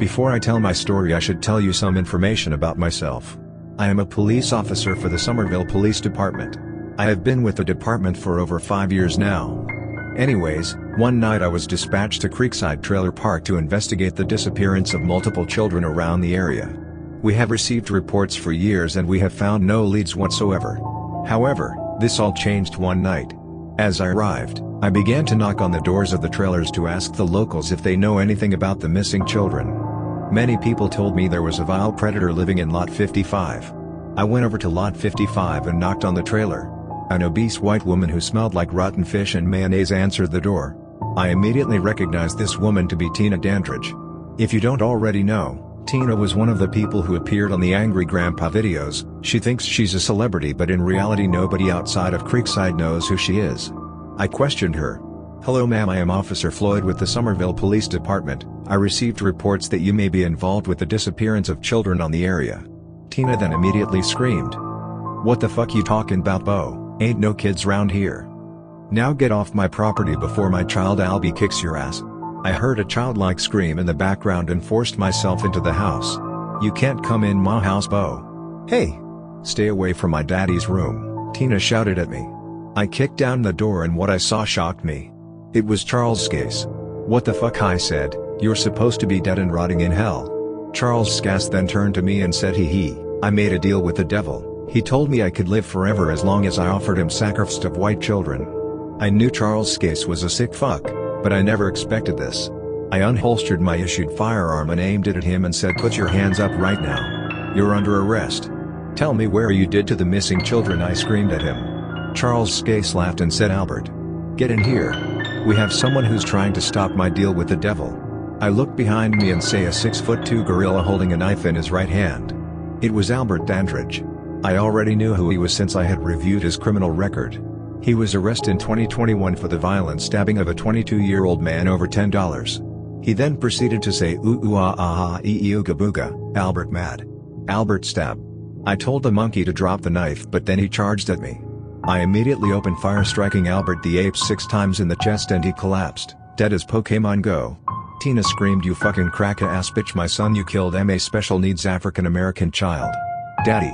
Before I tell my story, I should tell you some information about myself. I am a police officer for the Somerville Police Department. I have been with the department for over 5 years now. Anyways, one night I was dispatched to Creekside Trailer Park to investigate the disappearance of multiple children around the area. We have received reports for years and we have found no leads whatsoever. However, this all changed one night. As I arrived, I began to knock on the doors of the trailers to ask the locals if they know anything about the missing children. Many people told me there was a vile predator living in Lot 55. I went over to Lot 55 and knocked on the trailer. An obese white woman who smelled like rotten fish and mayonnaise answered the door. I immediately recognized this woman to be Tina Dandridge. If you don't already know, Tina was one of the people who appeared on the Angry Grandpa videos. She thinks she's a celebrity, but in reality nobody outside of Creekside knows who she is. I questioned her. "Hello ma'am, I am Officer Floyd with the Somerville Police Department. I received reports that you may be involved with the disappearance of children on the area." Tina then immediately screamed, "What the fuck you talking about, Bo? Ain't no kids round here. Now get off my property before my child Albie kicks your ass." I heard a childlike scream in the background and forced myself into the house. "You can't come in my house, Bo." "Hey! Stay away from my daddy's room," Tina shouted at me. I kicked down the door and what I saw shocked me. It was Charles Scace. "What the fuck?" I said, "You're supposed to be dead and rotting in hell." Charles Scace then turned to me and said I made a deal with the devil. He told me I could live forever as long as I offered him sacrifice of white children. I knew Charles Scace was a sick fuck, but I never expected this. I unholstered my issued firearm and aimed it at him and said, "Put your hands up right now. You're under arrest." "Tell me where you did to the missing children," I screamed at him. Charles Scace laughed and said, "Albert, get in here. We have someone who's trying to stop my deal with the devil." I looked behind me and saw a 6'2" gorilla holding a knife in his right hand. It was Albert Dandridge. I already knew who he was since I had reviewed his criminal record. He was arrested in 2021 for the violent stabbing of a 22-year-old man over $10. He then proceeded to say ooh ooh ah ah ah ee ooga booga, Albert mad. Albert stab. I told the monkey to drop the knife, but then he charged at me. I immediately opened fire, striking Albert the ape 6 times in the chest and he collapsed, dead as Pokemon Go. Tina screamed, "You fucking crack-ass bitch, my son, you killed a special needs African American child. Daddy,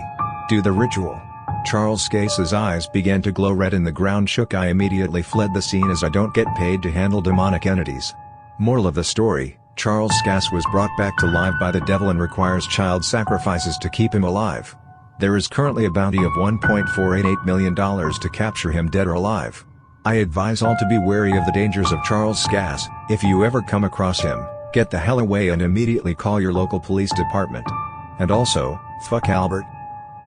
do the ritual." Charles Scace's eyes began to glow red and the ground shook. I immediately fled the scene as I don't get paid to handle demonic entities. Moral of the story, Charles Scace was brought back to life by the devil and requires child sacrifices to keep him alive. There is currently a bounty of $1.488 million to capture him dead or alive. I advise all to be wary of the dangers of Charles Scace. If you ever come across him, get the hell away and immediately call your local police department. And also, fuck Albert.